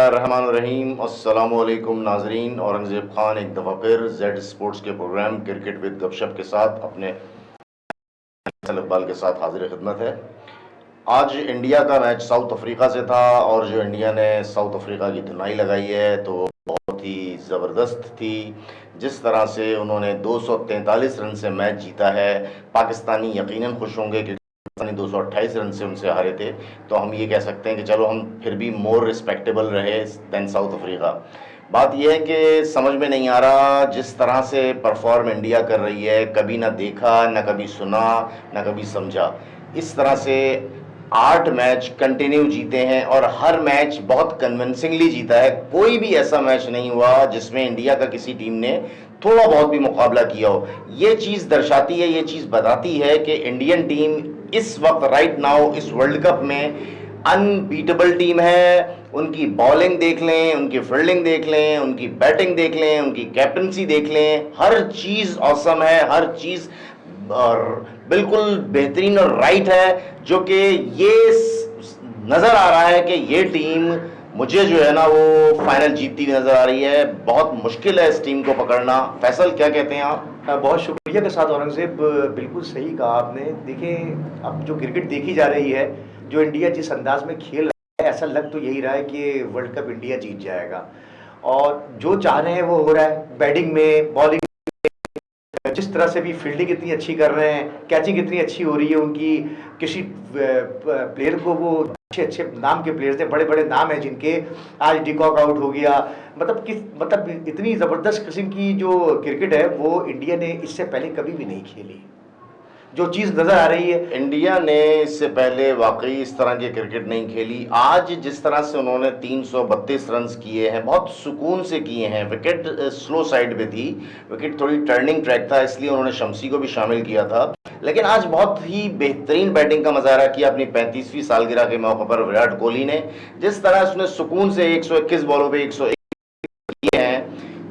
रहमान रहीम अस्सलामुअलैकुम नाजरीन। औरंगज़ेब खान एक दफ़ा फिर जेड स्पोर्ट्स के प्रोग्राम क्रिकेट विद गपशप के साथ अपने इकबाल के साथ हाजिर खिदमत है। आज इंडिया का मैच साउथ अफ्रीका से था और जो इंडिया ने साउथ अफ्रीका की धुनाई लगाई है तो बहुत ही ज़बरदस्त थी। जिस तरह से उन्होंने 243 रन से मैच जीता है, पाकिस्तानी यकीनन खुश होंगे कि 228 रन से उनसे हारे थे, तो हम ये कह सकते हैं कि चलो हम फिर भी मोर रिस्पेक्टेबल रहे देन साउथ अफ्रीका। बात यह है कि समझ में नहीं आ रहा जिस तरह से परफॉर्म इंडिया कर रही है, कभी ना देखा ना कभी सुना ना कभी समझा। इस तरह से 8 मैच कंटिन्यू जीते हैं और हर मैच बहुत कन्विंसिंगली जीता है। कोई भी ऐसा मैच नहीं हुआ जिसमें इंडिया का किसी टीम ने थोड़ा बहुत भी मुकाबला किया हो। ये चीज़ दर्शाती है, ये चीज़ बताती है कि इंडियन टीम इस वक्त राइट नाउ इस वर्ल्ड कप में अनबीटेबल टीम है। उनकी बॉलिंग देख लें, उनकी फील्डिंग देख लें, उनकी बैटिंग देख लें, उनकी कैप्टनसी देख लें, हर चीज़ ऑसम है, हर चीज़ और बिल्कुल बेहतरीन और राइट है, जो कि ये नज़र आ रहा है कि ये टीम मुझे जो है ना वो फाइनल जीतती हुई नज़र आ रही है। बहुत मुश्किल है इस टीम को पकड़ना। फैसल क्या कहते हैं आप? बहुत शुक्रिया के साथ औरंगज़ेब, बिल्कुल सही कहा आपने। देखें, अब जो क्रिकेट देखी जा रही है, जो इंडिया जिस अंदाज में खेल रहा है, ऐसा लग तो यही रहा है कि वर्ल्ड कप इंडिया जीत जाएगा और जो चाह रहे हैं वो हो रहा है। बैटिंग में, बॉलिंग, जिस तरह से भी फील्डिंग इतनी अच्छी कर रहे हैं, कैचिंग इतनी अच्छी हो रही है उनकी। किसी प्लेयर को वो अच्छे अच्छे नाम के प्लेयर्स हैं, बड़े बड़े नाम हैं जिनके। आज डिकॉक आउट हो गया। मतलब इतनी ज़बरदस्त किस्म की जो क्रिकेट है वो इंडिया ने इससे पहले कभी भी नहीं खेली, जो चीज़ नज़र आ रही है। इंडिया ने इससे पहले वाकई इस तरह की क्रिकेट नहीं खेली। आज जिस तरह से उन्होंने 332 रन किए हैं, बहुत सुकून से किए हैं। विकेट स्लो साइड पे थी, विकेट थोड़ी टर्निंग ट्रैक था, इसलिए उन्होंने शमसी को भी शामिल किया था। लेकिन आज बहुत ही बेहतरीन बैटिंग का मुजाहरा किया अपनी 35वीं सालगिरह के मौके पर विराट कोहली ने। जिस तरह उसने सुकून से 121 बॉलों पे 101 किए हैं,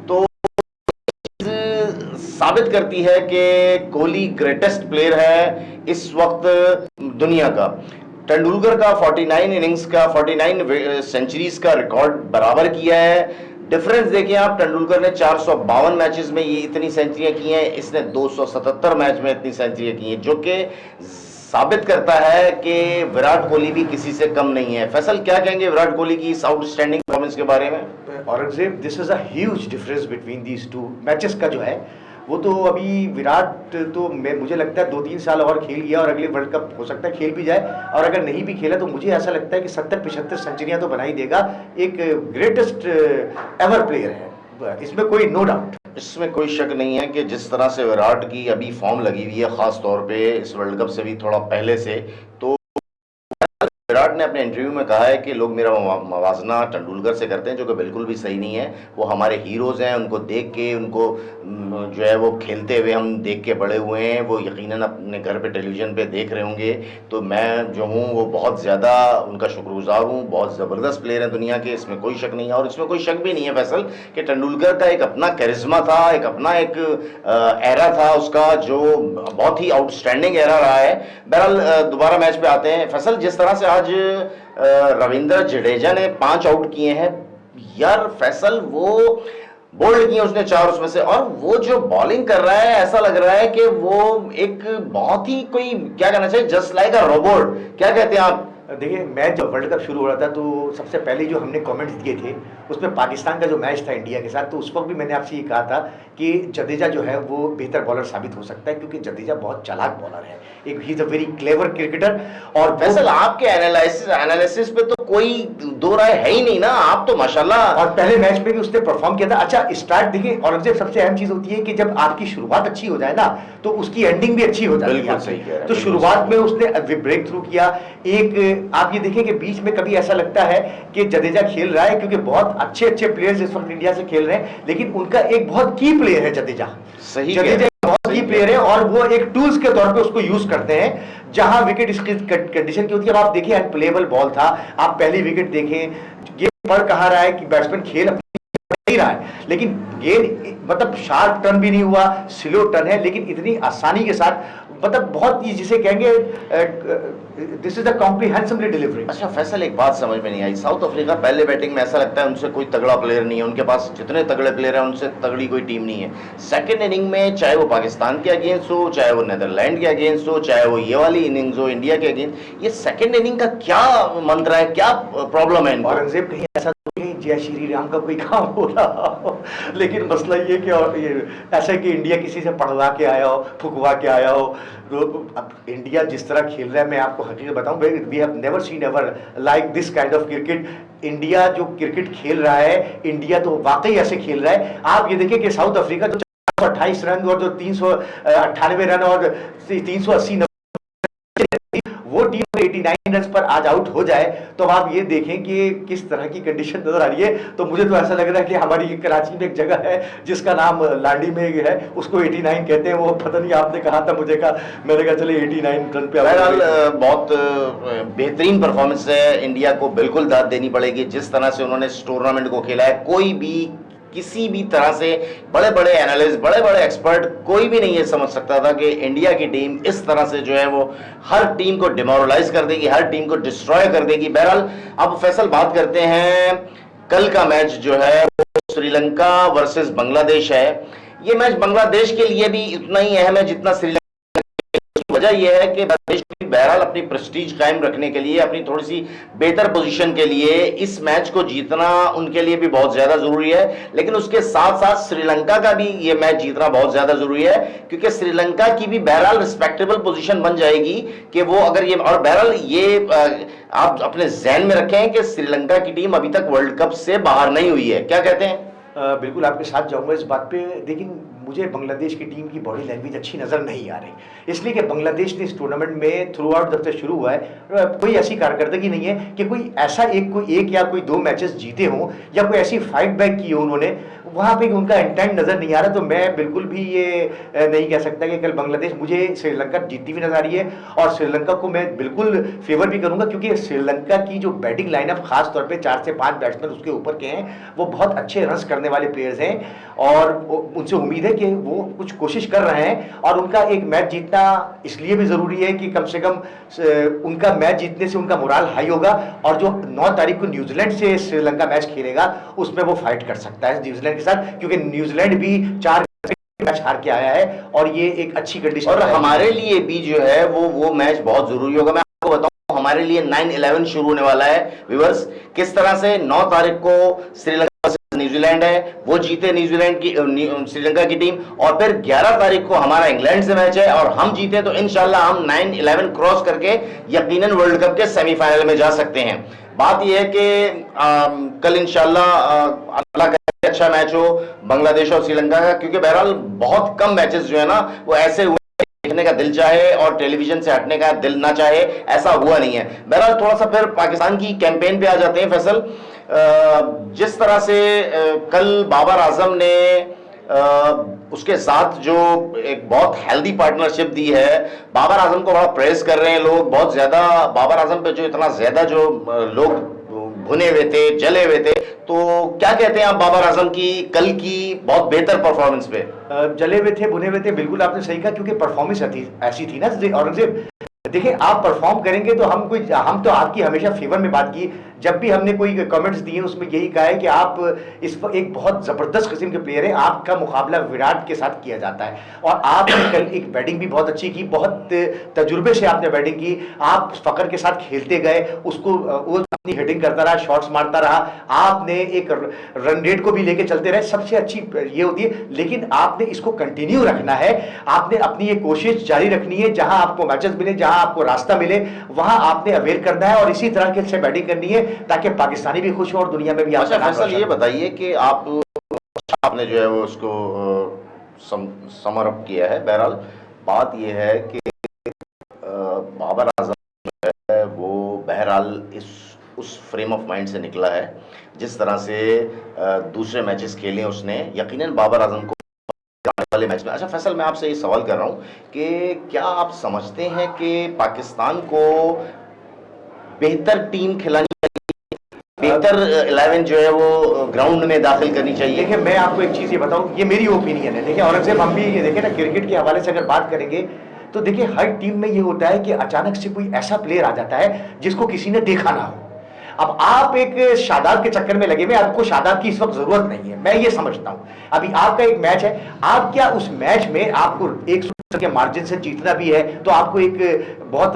तो साबित करती है कि कोहली ग्रेटेस्ट प्लेयर है इस वक्त दुनिया का। तेंदुलकर का 49 इनिंग्स का 49 सेंचुरीज का रिकॉर्ड बराबर किया है। डिफरेंस देखें आप, तेंदुलकर ने 452 मैचेस में ये इतनी सेंचुरियां की हैं, इसने 277 मैच में इतनी सेंचुरियां की हैं, जो कि साबित करता है कि विराट कोहली भी किसी से कम नहीं है। फैसल क्या कहेंगे विराट कोहली की इस आउटस्टैंडिंग परफॉर्मेंस के बारे में? Aurangzeb, this is a huge difference between these two matches का जो है वो तो अभी विराट तो मुझे लगता है 2-3 साल और खेल गया और अगले वर्ल्ड कप हो सकता है खेल भी जाए, और अगर नहीं भी खेला तो मुझे ऐसा लगता है कि 70-75 सेंचुरियां तो बना ही देगा। एक ग्रेटेस्ट एवर प्लेयर है, इसमें कोई नो डाउट। इसमें कोई शक नहीं है कि जिस तरह से विराट की अभी फॉर्म लगी हुई है, खास तौर पे इस वर्ल्ड कप से भी थोड़ा पहले से, तो विराट ने अपने इंटरव्यू में कहा है कि लोग मेरा मवाजना तेंदुलकर से करते हैं, जो कि बिल्कुल भी सही नहीं है। वो हमारे हीरोज़ हैं, उनको देख के, उनको जो है वो खेलते हुए हम देख के बड़े हुए हैं। वो यकीनन अपने घर पे टेलीविज़न पे देख रहे होंगे, तो मैं जो हूँ वो बहुत ज़्यादा उनका शुक्रगुजार हूँ। बहुत ज़बरदस्त प्लेयर हैं दुनिया के, इसमें कोई शक नहीं है। और इसमें कोई शक भी नहीं है फैसल कि तेंदुलकर का एक अपना करिश्मा था, एक अपना एक एरा था उसका, जो बहुत ही आउटस्टैंडिंग एरा रहा है। बहरहाल दोबारा मैच पे आते हैं। फैसल, जिस तरह से आज रविंद्र जडेजा ने 5 आउट किए हैं यार, फैसल वो बोल्ड किए उसने 4 उसमें से, और वो जो बॉलिंग कर रहा है ऐसा लग रहा है कि वो एक बहुत ही कोई क्या कहना चाहिए, जस्ट लाइक अ रोबोट। क्या कहते हैं आप? देखिए, मैच जब वर्ल्ड कप शुरू हो रहा था तो सबसे पहले जो हमने कमेंट्स दिए थे उसमें पाकिस्तान का जो मैच था इंडिया के साथ, तो उस वक्त भी मैंने आपसे ये कहा था कि जडेजा जो है वो बेहतर बॉलर साबित हो सकता है, क्योंकि जडेजा बहुत चालाक बॉलर है, एक he is a very clever cricketer. और फैसल, आपके एनालिसिस पे तो कोई दो राय है ही नहीं ना, आप तो माशाल्लाह। और पहले मैच में भी उसने परफॉर्म किया था। अच्छा, स्टार्ट देखिए औरंगजेब, सबसे अहम चीज होती है कि जब आपकी शुरुआत अच्छी हो जाए ना तो उसकी एंडिंग भी अच्छी हो जाती है। बिल्कुल सही कह रहे हैं। तो शुरुआत में उसने ब्रेक थ्रू किया। एक आप ये देखिए कि बीच में कभी ऐसा लगता है कि जडेजा खेल रहा है, क्योंकि बहुत अच्छे अच्छे प्लेयर्स इस वक्त इंडिया से खेल रहे हैं, लेकिन उनका एक बहुत की प्लेयर है जडेजा। सही, जडेजा बहुत की प्लेयर है और वो एक टूल्स के तौर पे उसको यूज करते हैं। जहां विकेट इसकी कंडीशन की होती है, अब आप देखिए अनप्लेएबल बॉल था, आप पहली विकेट देखें, गेम पढ़ कहा रहा है कि बैट्समैन खेल नहीं रहा है, लेकिन गेंद मतलब शार्प टर्न भी नहीं हुआ, स्लो टर्न है, लेकिन इतनी आसानी के साथ, मतलब बहुत ही जिसे कहेंगे this is a comprehensively delivery. अच्छा फैसल, एक बात समझ में नहीं आई, साउथ अफ्रीका पहले बैटिंग में ऐसा लगता है उनसे कोई तगड़ा प्लेयर नहीं है, उनके पास जितने तगड़े प्लेयर हैं उनसे तगड़ी कोई टीम नहीं है। सेकंड इनिंग में चाहे वो पाकिस्तान के अगेंस्ट हो, चाहे वो नीदरलैंड के अगेंस्ट हो, चाहे वो ये वाली इनिंग्स हो इंडिया के अगेंस्ट, ये सेकंड इनिंग का क्या मंत्र है, क्या प्रॉब्लम है इनको? औरंगजेब कहीं ऐसा तो नहीं जय श्री राम का कोई काम हो रहा हो, लेकिन मसला ये कि और ये ऐसा है कि इंडिया किसी से पढ़वा के आया हो, फुकवा के आया हो, तो अब इंडिया जिस तरह खेल रहा है, मैं आपको हकीकत बताऊं, we have never seen ever like this kind of cricket. India जो क्रिकेट खेल रहा है, इंडिया तो वाकई ऐसे खेल रहा है। आप ये देखिए कि साउथ अफ्रीका जो 428 रन और जो 398 रन और 380 वो टीम 89 रन पर आज आउट हो जाए, तो आप ये देखें कि किस तरह की कंडीशन नजर आ रही है। तो मुझे तो ऐसा लग रहा है कि हमारी कराची में एक जगह है जिसका नाम लांडी में है, उसको 89 कहते हैं, वो पता नहीं आपने कहा था, मुझे कहा, मैंने कहा चले 89 रन पे। बहरहाल बहुत बेहतरीन परफॉर्मेंस है, इंडिया को बिल्कुल दाद देनी पड़ेगी जिस तरह से उन्होंने इस टूर्नामेंट को खेला है। कोई भी किसी भी तरह से बड़े बड़े एनालिस्ट, बड़े बड़े एक्सपर्ट, कोई भी नहीं ये समझ सकता था कि इंडिया की टीम इस तरह से जो है वो हर टीम को डिमोरलाइज कर देगी, हर टीम को डिस्ट्रॉय कर देगी। बहरहाल अब फैसल बात करते हैं, कल का मैच जो है वो श्रीलंका वर्सेस बांग्लादेश है। ये मैच बांग्लादेश के लिए भी उतना ही अहम है जितना श्रीलंका। वजह यह है कि बांग्लादेश भी बहरहाल अपनी प्रेस्टीज कायम रखने के लिए, अपनी थोड़ी सी बेहतर पोजीशन के लिए इस मैच को जीतना उनके लिए भी बहुत ज्यादा जरूरी है, लेकिन उसके साथ साथ श्रीलंका का भी ये मैच जीतना बहुत ज्यादा जरूरी है, क्योंकि श्रीलंका की भी बहरहाल रिस्पेक्टेबल पोजीशन बन जाएगी कि वो अगर ये, और बहरहाल ये आप अपने जहन में रखें कि श्रीलंका की टीम अभी तक वर्ल्ड कप से बाहर नहीं हुई है। क्या कहते हैं? बिल्कुल आपके साथ जाऊंगा इस बात पे, लेकिन मुझे बांग्लादेश की टीम की बॉडी लैंग्वेज अच्छी नज़र नहीं आ रही, इसलिए कि बांग्लादेश ने इस टूर्नामेंट में थ्रू आउट जब से शुरू हुआ है कोई ऐसी कारकर्दगी नहीं है कि कोई ऐसा कोई एक या कोई दो मैचेस जीते हों या कोई ऐसी फाइट बैक की हो उन्होंने, वहाँ पे उनका इंटेंट नज़र नहीं आ रहा। तो मैं बिल्कुल भी ये नहीं कह सकता कि कल बांग्लादेश, मुझे श्रीलंका जीतती हुई नजर आ रही है, और श्रीलंका को मैं बिल्कुल फेवर भी करूंगा, क्योंकि श्रीलंका की जो बैटिंग लाइनअप खास तौर पे 4 से 5 बैट्समैन उसके ऊपर के हैं, वो बहुत अच्छे रन्स करने वाले प्लेयर्स हैं, और उनसे उम्मीद है कि वो कुछ कोशिश कर रहे हैं, और उनका एक मैच जीतना इसलिए भी ज़रूरी है कि कम से कम उनका मैच जीतने से उनका मोराल हाई होगा, और जो 9 तारीख को न्यूजीलैंड से श्रीलंका मैच खेलेगा उसमें वो फाइट कर सकता है न्यूजीलैंड के साथ, क्योंकि न्यूजीलैंड भी 4 मैच हार के आया है, और ये एक अच्छी कंडीशन, और हमारे लिए भी जो है वो मैच बहुत जरूरी होगा। मैं आपको बताऊं, हमारे लिए 9/11 शुरू होने वाला है व्यूअर्स। किस तरह से 9 तारीख को श्रीलंका न्यूजीलैंड है, वो जीते न्यूजीलैंड की श्रीलंका की टीम, और फिर 11 तारीख को हमारा इंग्लैंड से मैच है, और हम जीते तो इंशाल्लाह हम 9/11 क्रॉस करके यकीनन वर्ल्ड कप के सेमीफाइनल में जा सकते हैं। बात यह है कि कल इंशाल्लाह अल्लाह करे अच्छा मैच हो बांग्लादेश और श्रीलंका का, क्योंकि बहरहाल बहुत कम मैचेस जो है ना वो ऐसे हुए देखने का दिल चाहे और टेलीविजन से हटने का दिल ना चाहे, ऐसा हुआ नहीं है। बहरहाल थोड़ा सा फिर पाकिस्तान की कैंपेन पे आ जाते हैं फैसल। जिस तरह से कल बाबर आजम ने उसके साथ जो एक बहुत हेल्दी पार्टनरशिप दी है, बाबर आजम को बड़ा प्रेस कर रहे हैं लोग बहुत ज्यादा। बाबर आजम पे जो इतना ज्यादा जो लोग भुने हुए थे, जले हुए थे, तो क्या कहते हैं आप बाबर आजम की कल की बहुत बेहतर परफॉर्मेंस पे? जले हुए थे, भुने हुए थे, बिल्कुल आपने सही कहा, क्योंकि परफॉर्मेंस ऐसी थी ना औरंगजेब। देखिए आप परफॉर्म करेंगे तो हम तो आपकी हमेशा फेवर में बात की, जब भी हमने कोई कमेंट्स दिए उसमें यही कहा है कि आप इस पर एक बहुत जबरदस्त किस्म के प्लेयर हैं, आपका मुकाबला विराट के साथ किया जाता है, और आपने कल एक बैटिंग भी बहुत अच्छी की, बहुत तजुर्बे से आपने बैटिंग की, आप फकर के साथ खेलते गए, उसको वो अपनी हिटिंग करता रहा, शॉट्स मारता रहा, आपने एक रन रेट को भी लेके चलते रहे, सबसे अच्छी ये होती है। लेकिन आपने इसको कंटिन्यू रखना है, आपने अपनी ये कोशिश जारी रखनी है, जहां आपको मैचेस मिले, जहां आपको रास्ता मिले वहां आपने अवेयर करना है, और इसी तरह से बैटिंग करनी है ताकि पाकिस्तानी भी खुश हो और दुनिया में भी। अच्छा फैसल ये बताइए कि आपने जो है वो उसको समर अप किया है। बहरहाल बात ये है कि बाबर आजम जो है वो बहरहाल उस फ्रेम ऑफ माइंड से निकला है जिस तरह से दूसरे मैचेस खेले उसने, यकीनन बाबर आजम को आने वाले मैच में। अच्छा फैसल मैं आपसे ये सवाल कर रहा हूं कि क्या आप समझते हैं कि पाकिस्तान को बेहतर टीम खिलानी, बेहतर 11 जो है वो ग्राउंड में दाखिल करनी चाहिए। देखिए मैं आपको एक चीज़ ये बताऊं, ये मेरी ओपिनियन है। देखिए औरंगजेब, हम भी ये देखें ना, क्रिकेट के हवाले से अगर बात करेंगे तो देखिए हर टीम में ये होता है कि अचानक से कोई ऐसा प्लेयर आ जाता है जिसको किसी ने देखा ना हो। अब आप एक शादाब के चक्कर में लगे हुए, आपको शादाब की इस वक्त जरूरत नहीं है, मैं ये समझता हूं। अभी आपका एक मैच है, आप क्या उस मैच में आपको 100 के मार्जिन से जीतना भी है तो आपको एक बहुत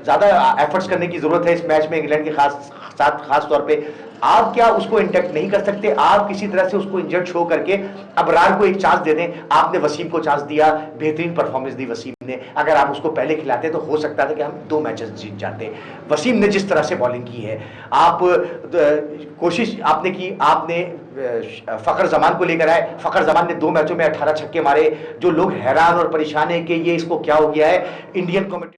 ज्यादा एफर्ट्स करने की जरूरत है इस मैच में इंग्लैंड के खास तौर पे। आप क्या उसको इंटैक्ट नहीं कर सकते? आप किसी तरह से उसको इंजर्ड शो करके अबरार को एक चांस दे दें। आपने वसीम को चांस दिया, बेहतरीन परफॉर्मेंस दी वसीम ने, अगर आप उसको पहले खिलाते तो हो सकता था कि हम 2 मैचेस जीत जाते। वसीम ने जिस तरह से बॉलिंग की है, आप कोशिश आपने की, आपने फखर जमान को लेकर आए, फखर जमान ने 2 मैचों में 18 छक्के मारे। जो लोग हैरान और परेशान है कि ये इसको क्या हो गया है, इंडियन कमेटी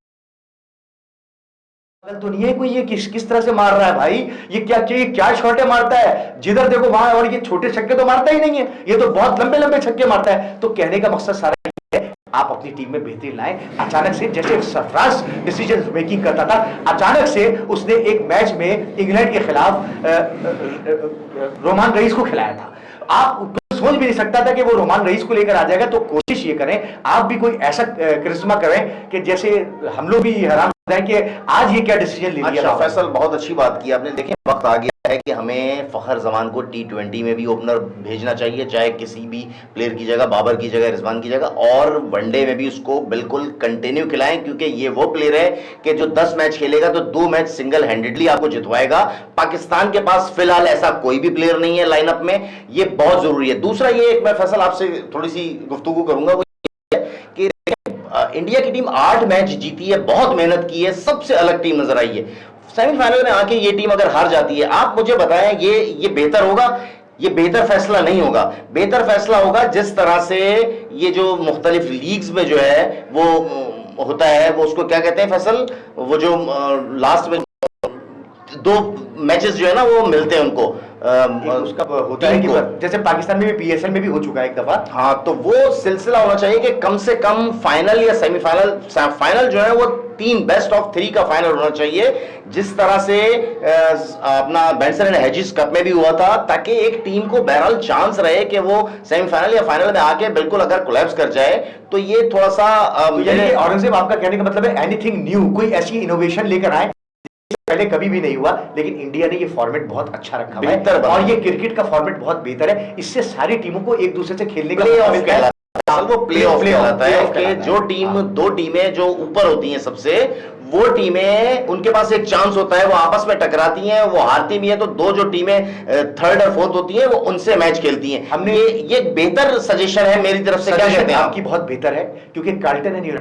तो नहीं है कोई, ये किस तरह से मार रहा है भाई, ये क्या शॉटें मारता है, जिधर देखो वहां, और ये छोटे छक्के तो मारता ही नहीं है, ये तो बहुत लंबे लंबे छक्के मारता है। तो कहने का मकसद सारा ये है, आप अपनी टीम में बेहतरीन लाएं। अचानक से जैसे सरफराज डिसीजन मेकिंग करता था, अचानक से उसने एक मैच में इंग्लैंड के खिलाफ रोमान रईस को खिलाया था। आप सोच भी नहीं सकता था कि वो रोमान रईस को लेकर आ जाएगा। तो कोशिश ये करें, आप भी कोई ऐसा करिश्मा करें कि जैसे हम लोग भी हैरान हो जाए कि आज ये क्या डिसीजन ले लिया। अच्छा फैसल, बहुत अच्छी बात की आपने। देखिए वक्त आ गया है कि हमें फखर जमान को T20 में भी ओपनर भेजना चाहिए, चाहे किसी भी प्लेयर की जगह, बाबर की जगह, रिजवान की जगह, और वनडे में भी उसको बिल्कुल कंटिन्यू खिलाएं, क्योंकि ये वो प्लेयर है कि जो 10 मैच खेलेगा तो 2 मैच सिंगल हैंडेडली आपको जितवाएगा। पाकिस्तान के पास फिलहाल ऐसा कोई भी प्लेयर नहीं है लाइनअप में, ये बहुत जरूरी है। दूसरा ये एक, मैं फैसल आपसे थोड़ी सी गुफ्तगू करूंगा, वो कि इंडिया की टीम 8 मैच जीती है, बहुत मेहनत की है, सबसे अलग टीम नजर आई है। सेमीफाइनल में आके ये टीम अगर हार जाती है, आप मुझे बताएं ये बेहतर होगा? ये बेहतर फैसला नहीं होगा। बेहतर फैसला होगा जिस तरह से ये जो मुख्तलिफ लीग्स में जो है वो होता है, वो उसको क्या कहते हैं फैसल, वो जो लास्ट में 2 मैचेस जो है ना वो मिलते हैं उनको, उसका होता है कि जैसे पाकिस्तान में भी पीएसएल में भी हो चुका है एक दफा। हाँ, तो वो सिलसिला होना चाहिए कि कम से कम फाइनल या सेमीफाइनल, फाइनल जो है वो 3 बेस्ट ऑफ 3 का फाइनल होना चाहिए, जिस तरह से अपना बेंसन एंड हेजिस कप में भी हुआ था, ताकि एक टीम को बहरहाल चांस रहे कि वो सेमीफाइनल या फाइनल में आके बिल्कुल अगर कोलैप्स कर जाए तो ये थोड़ा सा औरंगजेब, आपका कहने का मतलब है एनीथिंग न्यू, कोई ऐसी इनोवेशन लेकर आए पहले कभी भी नहीं हुआ, लेकिन इंडिया ने ये फॉर्मेट बहुत अच्छा रखा है और ये क्रिकेट का फॉर्मेट बहुत बेहतर है। इससे सारी टीमों को एक दूसरे से खेलने का मौका मिलता है। वो प्ले ऑफ कहलाता है कि जो टीम 2 टीमें जो ऊपर होती हैं सबसे, वो टीमें उनके पास एक चांस होता है, वो आपस में टकराती हैं, वो हारती भी हैं, तो 2 जो टीमें 3rd और 4th होती हैं वो उनसे मैच खेलती हैं। हमने ये बेहतर सजेशन है मेरी तरफ से। क्या कहते हैं आपकी? बहुत बेहतर है, क्योंकि कार्ल्टन एंड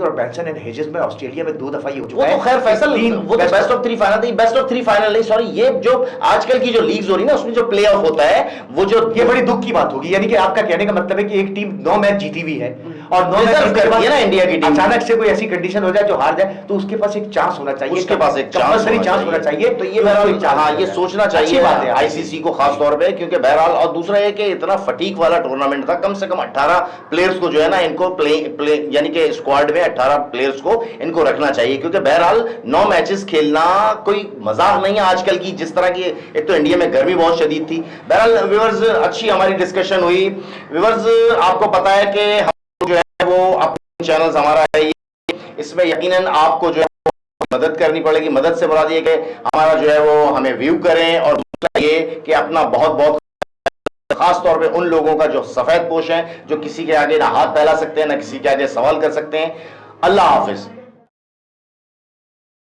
और बेंसन एंड हेजेस में ऑस्ट्रेलिया में 2 दफा ये हो चुका है। वो तो खैर फैसल, वो तो बेस्ट ऑफ 3 फाइनल नहीं, बेस्ट ऑफ 3 फाइनल नहीं, सॉरी, ये जो आजकल की जो लीग्स हो रही है ना, उसमें जो प्ले ऑफ होता है, वो जो ये बड़ी दुख की बात होगी। यानी कि आपका कहने का मतलब है कि एक टीम 9 मैच जीती हुई है और 9 मैच करती है ना इंडिया की टीम, अचानक से कोई ऐसी कंडीशन हो जाए जो हार जाए, तो उसके पास एक चांस होना चाहिए, उसके पास एक चांस होना चाहिए। तो ये बहरहाल ये सोचना चाहिए आईसीसी को खास तौर पे, क्योंकि बहरहाल, और दूसरा ये कि इतना फटीक वाला टूर्नामेंट था, कम से कम 18 प्लेयर्स को जो है ना इनको प्ले यानी कि स्क्वाड में 18 प्लेयर्स को इनको रखना चाहिए, क्योंकि बहरहाल 9 मैचेस खेलना कोई मजाक नहीं है आजकल की, जिस तरह की एक तो इंडिया में गर्मी बहुत शदीद थी। बहरहाल व्यूअर्स, अच्छी हमारी डिस्कशन हुई। व्यूअर्स, आपको पता है कि हम जो है वो अपने चैनल हमारा है, इसमें यकीनन आपको जो है मदद करनी पड़ेगी। मदद से मुराद ये कि हमारा जो है वो हमें व्यू करें, और दूसरा ये कि अपना बहुत बहुत खास तौर पे उन लोगों का जो सफेद पोश हैं, जो किसी के आगे ना हाथ फैला सकते हैं, ना किसी के आगे सवाल कर सकते हैं। अल्लाह हाफिज।